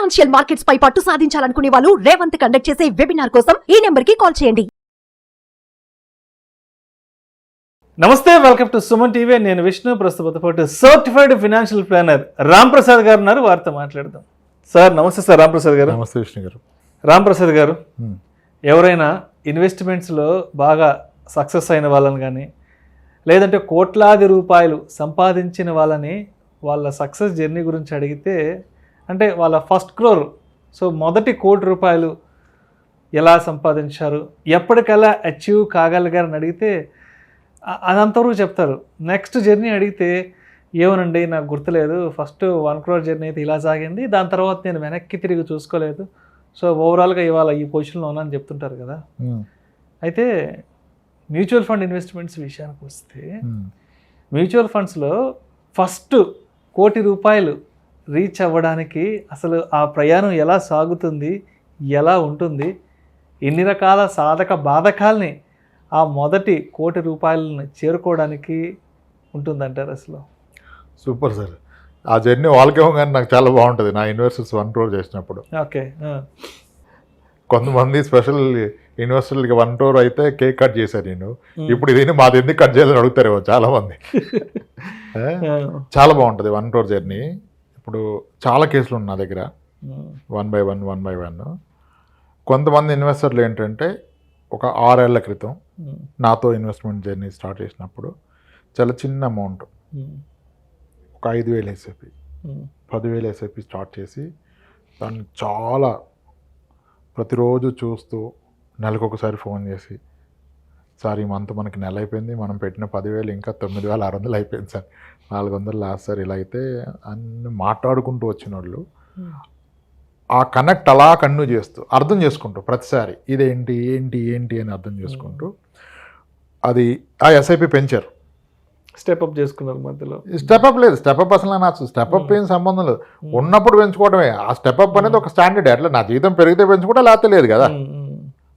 Financial markets పై పట్టు సాధించాలనుకునే వాళ్ళు Revanth conduct చేసే వెబినార్ కోసం ఈ నెంబర్ కి కాల్ చేయండి. నమస్తే, వెల్కమ్ టు సుమన్ టీవీ. నేను విష్ణు. ప్రస్తుతం పాటు certified financial planner Ram Prasad గారు ఉన్నారు. వారితో మాట్లాడదాం. సార్ నమస్తే. సార్ రామ్ ప్రసాద్ గారు. నమస్తే విష్ణు గారు. రామ్ ప్రసాద్ గారు, ఎవరైనా ఇన్వెస్ట్మెంట్స్లో బాగా సక్సెస్ అయిన వాళ్ళని కానీ లేదంటే కోట్లాది రూపాయలు సంపాదించిన వాళ్ళని వాళ్ళ సక్సెస్ జర్నీ గురించి అడిగితే, అంటే వాళ్ళ ఫస్ట్ క్రోర్, సో మొదటి ₹1,00,00,000 ఎలా సంపాదించారు, ఎప్పటికల్లా అచీవ్ కాగలిగారని అడిగితే అదంతవరకు చెప్తారు. నెక్స్ట్ జర్నీ అడిగితే ఏమోనండి నాకు గుర్తులేదు, ఫస్ట్ 1 crore జర్నీ అయితే ఇలా సాగింది, దాని తర్వాత నేను వెనక్కి తిరిగి చూసుకోలేదు, సో ఓవరాల్గా ఇవాళ ఈ పొజిషన్లో ఉన్నానని చెప్తుంటారు కదా. అయితే మ్యూచువల్ ఫండ్ ఇన్వెస్ట్మెంట్స్ విషయానికి వస్తే, మ్యూచువల్ ఫండ్స్లో ఫస్ట్ ₹1,00,00,000 రీచ్ అవ్వడానికి అసలు ఆ ప్రయాణం ఎలా సాగుతుంది, ఎలా ఉంటుంది, ఎన్ని రకాల సాధక బాధకాల్ని ఆ మొదటి ₹1,00,00,000 చేరుకోవడానికి ఉంటుందంటారు అసలు? Super sir. ఆ జర్నీ వాళ్ళకేమో కానీ నాకు చాలా బాగుంటుంది. నా ఇన్వెస్టర్స్ 1 crore చేసినప్పుడు ఓకే, కొంతమంది స్పెషల్ ఇన్వెస్టర్లకి 1 crore అయితే కేక్ కట్ చేశాను నేను. ఇప్పుడు ఇది మాది ఎందుకు కట్ చేయాలని అడుగుతారేమో చాలా మంది. చాలా బాగుంటుంది 1 crore జర్నీ. ఇప్పుడు చాలా కేసులు ఉన్నాయి నా దగ్గర, 1 by 1. కొంతమంది ఇన్వెస్టర్లు ఏంటంటే ఒక 6 ఏళ్ల క్రితం నాతో ఇన్వెస్ట్మెంట్ జర్నీ స్టార్ట్ చేసినప్పుడు చాలా చిన్న అమౌంట్, ఒక 5,000 ఎస్ఐపి, 10,000 ఎస్ఐపి స్టార్ట్ చేసి దాన్ని చాలా ప్రతిరోజు చూస్తూ నెలకొకసారి ఫోన్ చేసి, సార్ ఈ మంత్ మనకి నెల అయిపోయింది, మనం పెట్టిన 10,000 ఇంకా 9,600 అయిపోయింది సార్, 400 లాస్ట్ సార్, ఇలా అయితే అన్ని మాట్లాడుకుంటూ వచ్చిన వాళ్ళు ఆ కనెక్ట్ అలా కంటిన్యూ చేస్తూ అర్థం చేసుకుంటూ ప్రతిసారి ఇదేంటి ఏంటి ఏంటి అని అర్థం చేసుకుంటూ అది ఆ ఎస్ఐపి పెంచారు. స్టెప్అప్ చేసుకున్నారు మధ్యలో. స్టెప్అప్ లేదు, స్టెప్అప్ అసలు నాకు స్టెప్అప్ ఏం సంబంధం లేదు, ఉన్నప్పుడు పెంచుకోవడమే. ఆ స్టెప్అప్ అనేది ఒక స్టాండర్డ్, అట్లా నా జీతం పెరిగితే పెంచుకుంటే లేకపోతే లేదు కదా.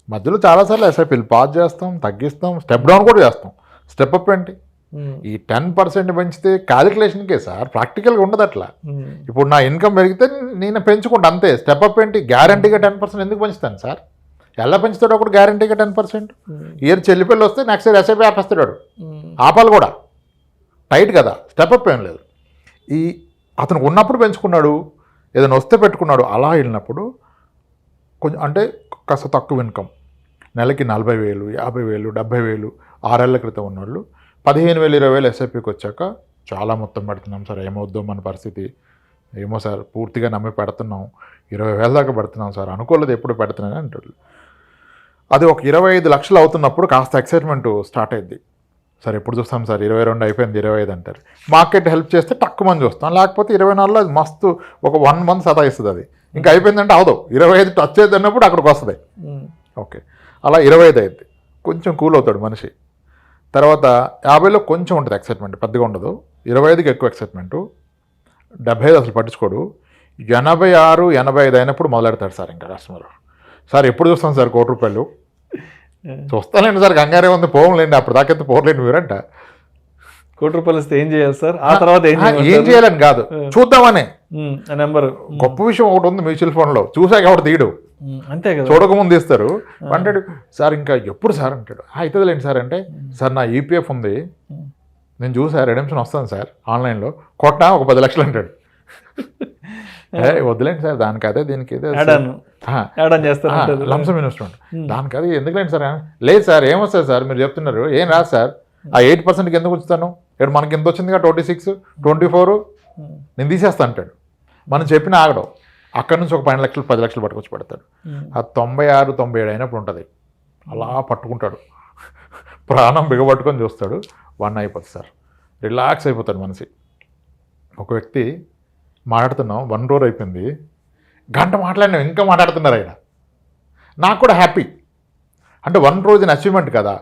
మధ్యలో చాలాసార్లు ఎస్ఐపీలు పాజ్ చేస్తాం, తగ్గిస్తాం, స్టెప్ డౌన్ కూడా చేస్తాం. స్టెప్అప్ ఏంటి, ఈ 10% పెంచితే క్యాలిక్యులేషన్కే సార్, ప్రాక్టికల్గా ఉండదు అట్లా. ఇప్పుడు నా ఇన్కమ్ పెరిగితే నేను పెంచుకుంటా అంతే. స్టెప్అప్ ఏంటి, గ్యారంటీగా 10% ఎందుకు పెంచుతాను సార్? ఎలా పెంచుతాడు ఒకటి గ్యారంటీగా 10%? ఇయర్ చెల్లిపెళ్ళి వస్తే నెక్స్ట్ ఇయర్ ఎస్ఐపీ ఆపేస్తాడు, ఆపాలి కూడా, టైట్ కదా. స్టెప్అప్ ఏం లేదు. ఈ అతను ఉన్నప్పుడు పెంచుకున్నాడు, ఏదైనా వస్తే పెట్టుకున్నాడు, అలా వెళ్ళినప్పుడు కొంచెం అంటే కాస్త తక్కువ ఇన్కమ్, నెలకి 40,000, 50,000, 70,000 6 ఏళ్ల క్రితం ఉన్నవాళ్ళు 15,000, 20,000 ఎస్ఐపికి వచ్చాక చాలా మొత్తం పెడుతున్నాం సార్, ఏమవుద్దో మన పరిస్థితి, ఏమో సార్ పూర్తిగా నమ్మి పెడుతున్నాం, 20,000 దాకా పెడుతున్నాం సార్, అనుకోలేదు ఎప్పుడు పెడుతున్నానని అంటారు. అది ఒక 25 లక్షలు అవుతున్నప్పుడు కాస్త ఎక్సైట్మెంట్ స్టార్ట్ అయింది. సార్ ఎప్పుడు చూస్తాం సార్, 22 అయిపోయింది, 25 అంటారు. మార్కెట్ హెల్ప్ చేస్తే తక్కువ మంది చూస్తాం, లేకపోతే 24లో అది మస్తు ఒక 1 month సతాయిస్తుంది. అది ఇంకా అయిపోయిందంటే అవదు, 25 టచ్ అవుతుంది అన్నప్పుడు అక్కడికి వస్తుంది. ఓకే, అలా 25 అయింది, కొంచెం కూల్ అవుతాడు మనిషి. తర్వాత 50లో కొంచెం ఉంటుంది ఎక్సైట్మెంట్, పెద్దగా ఉండదు. 25కి ఎక్కువ ఎక్సైట్మెంటు, 75 అసలు పట్టించుకోడు. 86, 85 అయినప్పుడు మొదలెడతాడు సార్ ఇంకా కస్టమర్. సార్ ఎప్పుడు చూస్తాం సార్ ₹1,00,00,000? చూస్తానండి సార్, కంగారే ఉంది, పోలేండి, అప్పుడు దాకైతే పోలేండి మీరంట. ₹1,00,00,000 ఇస్తే ఏం చేయాలి సార్? ఆ తర్వాత ఏం చేయాలని కాదు, చూద్దామని. నెంబర్ గొప్ప విషయం ఒకటి ఉంది మ్యూచువల్ ఫండ్లో, చూసాక ఎవరు తీయడు, అంతే కదా, చూడకముందు ఇస్తారు. అంటాడు సార్ ఇంకా ఎప్పుడు సార్ అంటాడు. అవుతుందిలేండి సార్ అంటే, సార్ నా ఈపీఎఫ్ ఉంది, నేను చూసా, రెడెంప్షన్ వస్తాను సార్ ఆన్లైన్లో, కొట్టా ఒక 10 లక్షలు అంటాడు. వద్దులేండి సార్, దానికి అదే దీనికి లంసం ఇన్వెస్ట్మెంట్, దానికి అది ఎందుకులేండి సార్. లేదు సార్ ఏమొస్తుంది సార్, మీరు చెప్తున్నారు ఏం రాదు సార్, ఆ 8%కి ఎందుకు ఉంచుతాను, ఇక్కడ మనకి ఎంత వచ్చిందిగా 26, 24 నేను తీసేస్తా అంటాడు. మనం చెప్పిన ఆగడం, అక్కడి నుంచి ఒక 12 లక్షలు 10 లక్షలు పట్టుకొచ్చి పెడతాడు. ఆ 96, 97 అయినప్పుడు ఉంటుంది, అలా పట్టుకుంటాడు, ప్రాణం బిగబట్టుకొని చూస్తాడు, 1 అయిపోతుంది సార్, రిలాక్స్ అయిపోతాడు మనిషి. ఒక వ్యక్తి మాట్లాడుతున్నాం, 1 crore అయిపోయింది, గంట మాట్లాడినాం, ఇంకా మాట్లాడుతున్నారు ఆయన. నాకు కూడా హ్యాపీ, అంటే 1 crore అచీవ్మెంట్ కదా.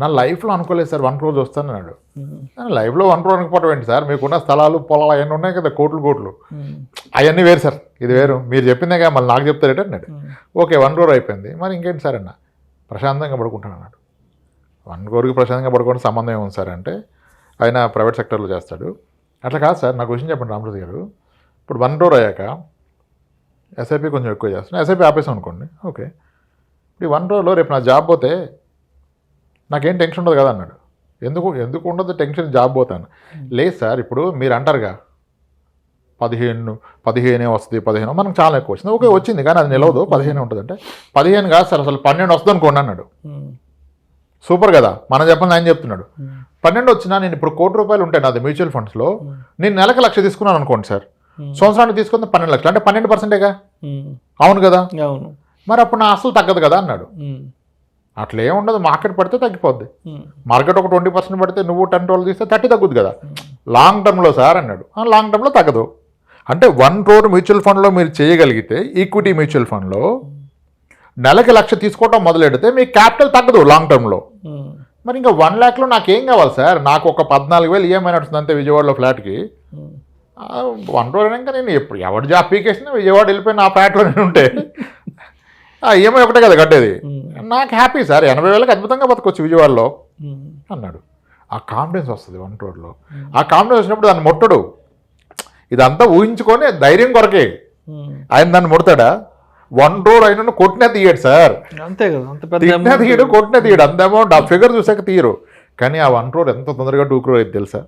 నా లైఫ్లో అనుకోలేదు సార్ 1 crore వస్తాను అన్నాడు. లైఫ్లో 1 crore అనుకోవటం ఏంటి సార్, మీకున్న స్థలాలు పొలాలు అవన్నీ ఉన్నాయి కదా, కోట్లు, అవన్నీ వేరు సార్, ఇది వేరు, మీరు చెప్పిందే కదా మళ్ళీ నాకు చెప్తారేట అన్నాడు. ఓకే 1 crore అయిపోయింది, మరి ఇంకేంటి సార్ అన్న, ప్రశాంతంగా పడుకుంటాను అన్నాడు. 1 crore ప్రశాంతంగా పడుకోవడం సంబంధం ఏముంది సార్ అంటే, ఆయన ప్రైవేట్ సెక్టర్లో చేస్తాడు. అట్లా కాదు సార్, నాకు విషయం చెప్పండి రామరాజు గారు, ఇప్పుడు 1 crore అయ్యాక ఎస్ఐపి కొంచెం ఎక్కువ చేస్తున్నాను, ఎస్ఐపి ఆపేసాం అనుకోండి, ఓకే ఇప్పుడు 1 crore రేపు నా జాబ్ పోతే నాకేం టెన్షన్ ఉండదు కదా అన్నాడు. ఎందుకు ఉండదు టెన్షన్, జాబ్ పోతాను. లేదు సార్, ఇప్పుడు మీరు అంటారుగా 15 వస్తుంది, 15 మనకు చాలా ఎక్కువ వచ్చింది, ఓకే వచ్చింది కానీ అది నిలవదు, 15 ఉంటుంది అంటే 15 కాదు సార్ అసలు 12 వస్తుంది అనుకోండి అన్నాడు. సూపర్ కదా, మనం చెప్పండి ఆయన చెప్తున్నాడు. 12 వచ్చినా నేను ఇప్పుడు 1 కోటి రూపాయలు ఉంటాయి నాది మ్యూచువల్ ఫండ్స్లో, నేను నెలకు 1 లక్ష తీసుకున్నాను అనుకోండి సార్, సంవత్సరానికి తీసుకుంది 12 లక్షలు అంటే 12%గా, అవును కదా, అవును, మరి అప్పుడు నా అసలు తగ్గదు కదా అన్నాడు. అట్లా ఏముండదు, మార్కెట్ పడితే తగ్గిపోద్ది, మార్కెట్ ఒక 20% పడితే నువ్వు 10 రోజులు తీస్తే 30 తగ్గుద్ది కదా, లాంగ్ టర్మ్లో సార్ అన్నాడు. లాంగ్ టర్మ్లో తగ్గదు అంటే 1 crore మ్యూచువల్ ఫండ్లో మీరు చేయగలిగితే, ఈక్విటీ మ్యూచువల్ ఫండ్లో నెలకి 1 లక్ష తీసుకోవటం మొదలెడితే మీ క్యాపిటల్ తగ్గదు లాంగ్ టర్మ్లో. మరి ఇంకా 1 lakhలో నాకేం కావాలి సార్, నాకు ఒక 14,000 ఈఎంఐ నడుస్తుంది అంతే విజయవాడలో ఫ్లాట్కి. 1 crore అయినాక నేను ఎప్పుడు ఎవరి జాబ్ పీకేసినా విజయవాడ వెళ్ళిపోయి నా ఫ్లాట్లో నేను ఉంటే ఆ ఈఎంఐ ఒకటే కదా కట్టేది, నాకు హ్యాపీ సార్, 80,000కి అద్భుతంగా బతకొచ్చు విజయవాడలో అన్నాడు. ఆ కాన్ఫిడెన్స్ వస్తుంది 1 crore. ఆ కాన్ఫిడెన్స్ వచ్చినప్పుడు దాన్ని ముట్టడు, ఇదంతా ఊహించుకొని ధైర్యం కొరకే ఆయన దాన్ని ముడతాడా. 1 crore అయినా కొట్టినా తీయడు సార్, అంతే కదా, అంత పెద్ద తీయడు కొట్టినా తీయడు, అంత అమౌంట్ ఆ ఫిగర్ చూసాక తీయరు. కానీ ఆ 1 crore ఎంత తొందరగా 2 crore అయితే తెలుసా.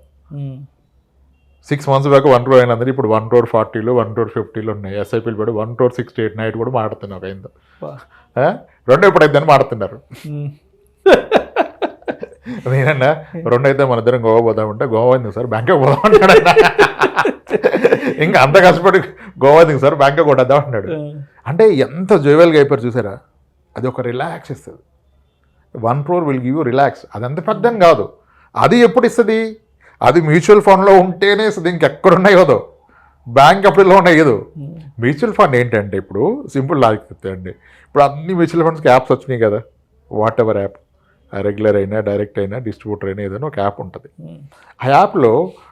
6 months బ్యాక్ 1 crore అయినందుకు ఇప్పుడు 1 crore 40 1 crore 50 ఉన్నాయి. ఎస్ఐపీలు పడి 1 crore 68 నైట్ కూడా మాడుతున్నారు అయిందో, రెండో ఎప్పుడైందని మాడుతున్నారు. నేనన్నా 2 అయితే మన ఇద్దరం గోవా పోదామంటే, గోవా ఎందుకు సార్ బ్యాంకాక్ పోదాం అంటాడు. ఇంకా అంత కష్టపడి గోవా ఎందుకు సార్ బ్యాంకాక్ కొట్టేద్దాం అంటున్నాడు. అంటే ఎంత జోవెల్గా అయిపోయారు చూసారా, అది ఒక రిలాక్స్ ఇస్తుంది. 1 crore will give you relax. అదంత పెద్దని కాదు, అది ఎప్పుడు ఇస్తుంది, అది మ్యూచువల్ ఫండ్లో ఉంటేనే ఇస్తుంది, ఇంకెక్కడున్నాయోదో బ్యాంక్ అప్పుడులో ఉన్నాయేదో. మ్యూచువల్ ఫండ్ ఏంటంటే ఇప్పుడు సింపుల్ లాజిక్ చెప్తాయండి, ఇప్పుడు అన్ని మ్యూచువల్ ఫండ్స్కి యాప్స్ వచ్చినాయి కదా, వాట్ ఎవర్ యాప్, రెగ్యులర్ అయినా డైరెక్ట్ అయినా డిస్ట్రిబ్యూటర్ అయినా ఏదైనా ఒక యాప్ ఉంటుంది. ఆ యాప్లో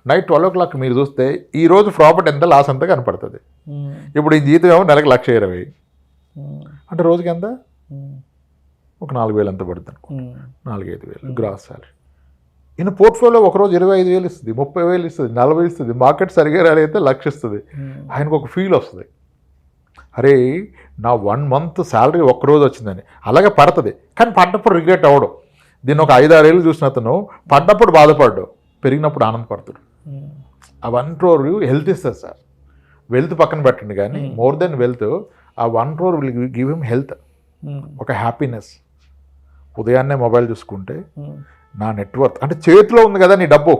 నైట్ 12 o'clock మీరు చూస్తే ఈరోజు ప్రాఫిట్ ఎంత లాస్ అంతా కనపడుతుంది. ఇప్పుడు ఈ జీతం ఏమో నెలకు 1,20,000 అంటే రోజుకి ఎంత, ఒక 4,000 ఎంత పడుతుంది అనుకో, 4,000-5,000 గ్రాస్ సాలరీ. ఈయన పోర్ట్ఫోలియో ఒకరోజు 25,000 ఇస్తుంది, 30,000 ఇస్తుంది, 40 ఇస్తుంది, మార్కెట్ సరిగా రాలైతే 1,00,000 ఇస్తుంది. ఆయనకు ఒక ఫీల్ వస్తుంది, అరే నా 1 month శాలరీ ఒక్కరోజు వచ్చిందని. అలాగే పడుతుంది కానీ పడ్డప్పుడు రిగ్రెట్ అవ్వడం. దీన్ని ఒక 5-6 ఏళ్ళు చూసిన అతను పడ్డప్పుడు బాధపడ్డు, పెరిగినప్పుడు ఆనందపడతాడు. ఆ 1 crore హెల్త్ ఇస్తుంది సార్, వెల్త్ పక్కన పెట్టండి కానీ మోర్ దెన్ వెల్త్, ఆ 1 crore will give him health, ఒక హ్యాపీనెస్. ఉదయాన్నే మొబైల్ చూసుకుంటే నా నెట్వర్క్ అంటే చేతిలో ఉంది కదా నీ డబ్బు,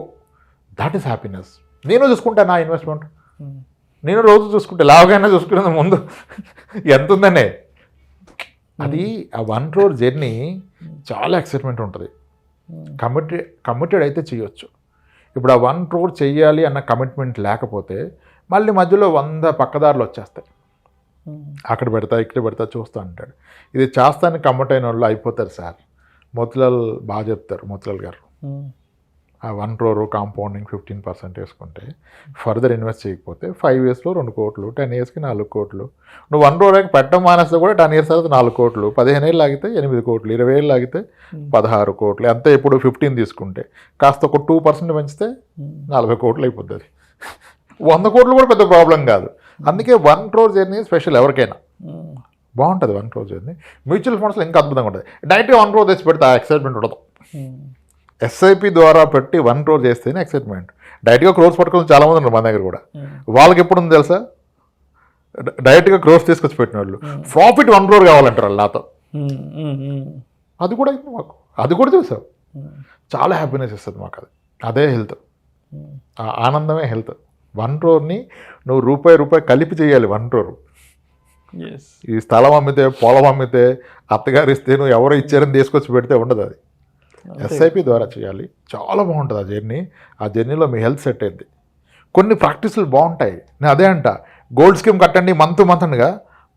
దాట్ ఈస్ హ్యాపీనెస్. నేను చూసుకుంటా నా ఇన్వెస్ట్మెంట్, నేను రోజు చూసుకుంటే లావుగానే చూసుకునే ముందు ఎంత ఉందనే. అది ఆ 1 crore జర్నీ చాలా ఎక్సైట్మెంట్ ఉంటుంది. కమిటెడ్ అయితే చేయొచ్చు. ఇప్పుడు ఆ 1 crore చెయ్యాలి అన్న కమిట్మెంట్ లేకపోతే మళ్ళీ మధ్యలో 100 పక్కదారులు వచ్చేస్తాయి, అక్కడ పెడతా ఇక్కడ పెడతా చూస్తూ అంటాడు. ఇది చేస్తానికి కమిట్ అయిన వాళ్ళు అయిపోతారు సార్. మోతిలాల్ బాగా చెప్తారు, మోతిలాల్ గారు, ఆ 1 crore కాంపౌండింగ్ 15% వేసుకుంటే ఫర్దర్ ఇన్వెస్ట్ చేయకపోతే 5 yearsలో 2 కోట్లు, 10 yearsకి 4 కోట్లు. నువ్వు 1 crore పెట్టడం మానేస్తే కూడా 10 years తర్వాత 4 కోట్లు, 15 ఏళ్ళు లాగితే 8 కోట్లు, 20 ఏళ్ళు లాగితే 16 కోట్లు. అంతే ఇప్పుడు 15 తీసుకుంటే కాస్త ఒక 2% పెంచితే 40 కోట్లు అయిపోతుంది. 100 కోట్లు కూడా పెద్ద ప్రాబ్లం కాదు. అందుకే 1 crore జర్నీ స్పెషల్ ఎవరికైనా బాగుంటుంది. 1 crore జర్నీ మ్యూచువల్ ఫండ్స్లో ఇంకా అద్భుతంగా ఉంటుంది. డైరెక్ట్గా 1 crore తెచ్చి పెడితే ఆ ఎక్సైట్మెంట్ ఉండదు. ఎస్ఐపి ద్వారా పెట్టి 1 crore చేస్తేనే ఎక్సైట్మెంట్. డైరెక్ట్గా క్రోర్స్ పట్టుకుని చాలామంది ఉన్నారు మన దగ్గర కూడా. వాళ్ళకి ఎప్పుడు ఉంది తెలుసా, డైరెక్ట్గా క్రోర్స్ తీసుకొచ్చి పెట్టిన వాళ్ళు ప్రాఫిట్ 1 crore కావాలంటారు వాళ్ళు నాతో. అది కూడా అయింది మాకు, అది కూడా చూసాం. చాలా హ్యాపీనెస్ ఇస్తుంది మాకు. అదే హెల్త్, ఆ ఆనందమే హెల్త్. 1 crore నువ్వు రూపాయి కలిపి చేయాలి. 1 crore ఈ స్థలం అమ్మితే, పొలం అమ్మితే, అత్తగారు ఇస్తే, నువ్వు ఎవరో ఇచ్చారని తీసుకొచ్చి పెడితే ఉండదు. అది ఎస్ఐపి ద్వారా చేయాలి. చాలా బాగుంటుంది ఆ జర్నీ. ఆ జర్నీలో మీ హెల్త్ సెట్ అయింది. కొన్ని ప్రాక్టీసులు బాగుంటాయి. నేను అదే అంట, గోల్డ్ స్కీమ్ కట్టండి మంత్గా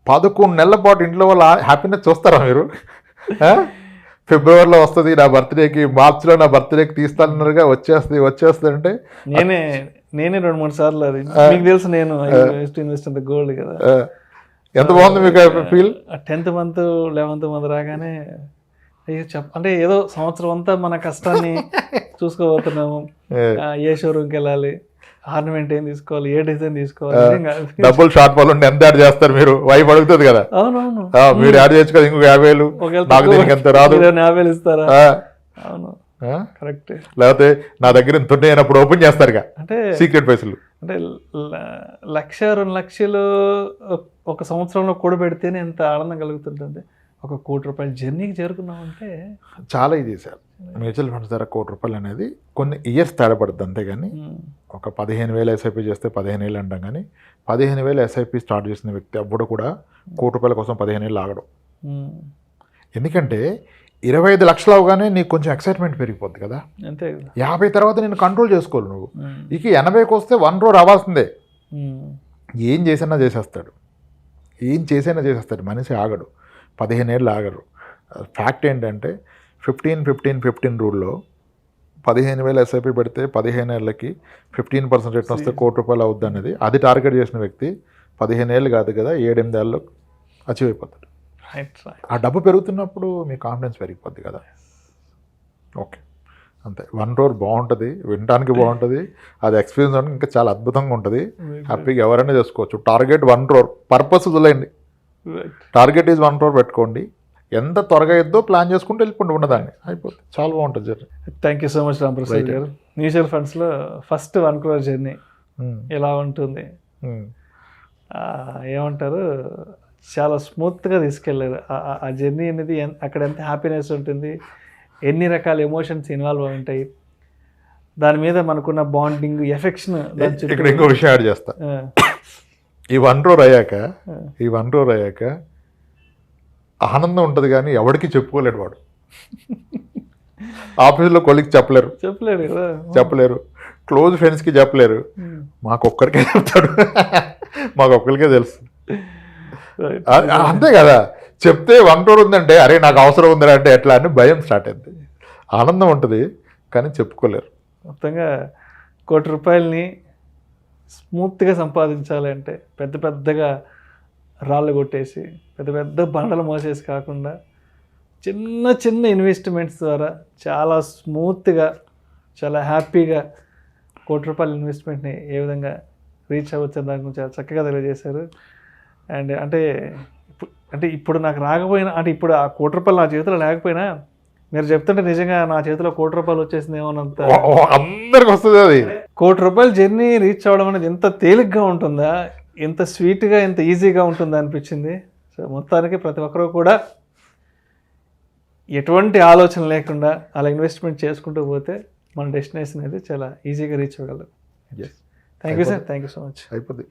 11 నెలల పాటు ఇంట్లో వాళ్ళ హ్యాపీనెస్ చూస్తారా మీరు? ఫిబ్రవరిలో వస్తుంది నా బర్త్డేకి, మార్చిలో నా బర్త్డేకి తీస్తానన్నారుగా, వచ్చేస్తుంది అంటే నేనే 2-3 సార్లు అది మీకు తెలుసు. నేను ఇన్వెస్ట్ అంత గోల్డ్ కదా. ఎంత బాగుంది మీకు feel? 10th month 11th month రాగానే అయ్యో అంటే ఏదో సంవత్సరం అంతా మన కష్టాన్ని చూసుకోబోతున్నాము, ఏ షోరూమ్కి వెళ్ళాలి, ఆర్నమెంట్ ఏం తీసుకోవాలి, ఏ డిజైన్ తీసుకోవాలి, ఏం కాదు. డబ్బులు షార్ట్ ఫాల్ ఉండి ఎంత యాడ్ చేస్తారు మీరు? వైఫ్ అడుగుతుంది కదా, అవునవును. మీరు యాడ్ చేయొచ్చు కదా ఇంకొక 50,000, ఒకవేళ నాకు దీనికి ఎంత రాదు. 50,000 ఇస్తారా? ఆ, అవును, ఆ? కరెక్ట్. లేకపోతే నా దగ్గర ఇంత ఉన్నాయన్నప్పుడు ఓపెన్ చేస్తారుగా అంటే సీక్రెట్ పైసలు. అంటే 1,00,000-2 లక్షలు ఒక సంవత్సరంలో కూడబెడితేనే ఎంత ఆనందం కలుగుతుంటుంది. ఒక ₹1,00,00,000 జర్నీకి చేరుకున్నామంటే చాలా ఇది సార్. మ్యూచువల్ ఫండ్స్ ద్వారా ₹1,00,00,000 అనేది కొన్ని ఇయర్స్ తేడా పడుతుంది అంతేగాని ఒక 15,000 ఎస్ఐపి చేస్తే 15,000 అంటాం, కానీ 15,000 ఎస్ఐపి స్టార్ట్ చేసిన వ్యక్తి అప్పుడు కూడా ₹1,00,00,000 కోసం 15,000 ఆగడం. ఎందుకంటే 25 లక్షలు అవగానే నీకు కొంచెం ఎక్సైట్మెంట్ పెరిగిపోద్ది కదా. అంతే కదా. 50 తర్వాత నేను కంట్రోల్ చేసుకోవాలి నువ్వు. ఇక 80కి వస్తే 1 crore అవ్వాల్సిందే. ఏం చేసినా చేసేస్తాడు, ఏం చేసైనా చేసేస్తాడు, మనిషి ఆగడు, 15 ఏళ్ళు ఆగరు. ఫ్యాక్ట్ ఏంటంటే 15-15-15 రూల్లో 15,000 ఎస్ఐపి పెడితే 15 ఏళ్ళకి 15% రిటర్న్ వస్తే ₹1,00,00,000 అవుద్ది అనేది అది టార్గెట్ చేసిన వ్యక్తి 15 ఏళ్ళు కాదు కదా 7-8 ఏళ్ళలో అచీవ్ అయిపోతాడు. ఆ డబ్బు పెరుగుతున్నప్పుడు మీ కాన్ఫిడెన్స్ పెరిగిపోద్ది కదా. ఓకే, అంతే. 1 crore బాగుంటుంది, వినడానికి బాగుంటుంది, అది ఎక్స్పీరియన్స్ అంటే ఇంకా చాలా అద్భుతంగా ఉంటుంది. హ్యాపీగా ఎవరైనా చేసుకోవచ్చు. టార్గెట్ 1 crore, పర్పస్ వదిలేయండి. టార్గెట్ ఈజ్ 1 crore పెట్టుకోండి, ఎంత త్వరగా ఇద్దో ప్లాన్ చేసుకుంటూ వెళ్ళిపోండి, ఉన్నదాన్ని అయిపోతుంది. చాలా బాగుంటుంది journey. Thank you so much Ramprasad గారు. మ్యూచువల్ ఫండ్స్లో ఫస్ట్ 1 crore జర్నీ ఎలా ఉంటుంది, ఏమంటారు, చాలా స్మూత్గా తీసుకెళ్ళారు. ఆ జర్నీ అనేది అక్కడ ఎంత హ్యాపీనెస్ ఉంటుంది, ఎన్ని రకాల ఎమోషన్స్ ఇన్వాల్వ్ అయి ఉంటాయి, దాని మీద మనకున్న బాండింగ్, ఎఫెక్షన్. ఇక్కడ ఇంకో విషయం యాడ్ చేస్తా. ఈ 1 crore అయ్యాక ఆనందం ఉంటుంది కానీ ఎవరికి చెప్పుకోలేడు వాడు. ఆఫీస్లో కొలికి చెప్పలేరు కదా, చెప్పలేరు. క్లోజ్ ఫ్రెండ్స్కి చెప్పలేరు, మాకొక్కరికే చెప్తాడు, మాకొక్కరికే తెలుసు. అంతే కదా. చెప్తే 1 crore ఉందంటే అరే నాకు అవసరం ఉందా అంటే ఎట్లా అని భయం స్టార్ట్ అయింది. ఆనందం ఉంటుంది కానీ చెప్పుకోలేరు. మొత్తంగా ₹1,00,00,000 స్మూత్గా సంపాదించాలి అంటే పెద్ద పెద్దగా రాళ్ళు కొట్టేసి పెద్ద పెద్ద బండలు మోసేసి కాకుండా చిన్న చిన్న ఇన్వెస్ట్మెంట్స్ ద్వారా చాలా స్మూత్గా, చాలా హ్యాపీగా ₹1,00,00,000 ఇన్వెస్ట్మెంట్ని ఏ విధంగా రీచ్ అవ్వచ్చు దాని గురించి చాలా చక్కగా తెలియజేశారు. అండ్ అంటే ఇప్పుడు నాకు రాకపోయినా, అంటే ఇప్పుడు ఆ ₹1,00,00,000 నా చేతిలో లేకపోయినా మీరు చెప్తుంటే నిజంగా నా చేతిలో ₹1,00,00,000 వచ్చేసిందేమోనంత అందరికి వస్తుంది. అది ₹1,00,00,000 జర్నీ రీచ్ అవ్వడం అనేది ఎంత తేలిగ్గా ఉంటుందా, ఎంత స్వీట్గా, ఎంత ఈజీగా ఉంటుందా అనిపించింది. సో మొత్తానికి ప్రతి ఒక్కరూ కూడా ఎటువంటి ఆలోచన లేకుండా అలా ఇన్వెస్ట్మెంట్ చేసుకుంటూ పోతే మన డెస్టినేషన్ అనేది చాలా ఈజీగా రీచ్ అవ్వగలరు. Thank you sir, thank you so much. అయిపోద్ది.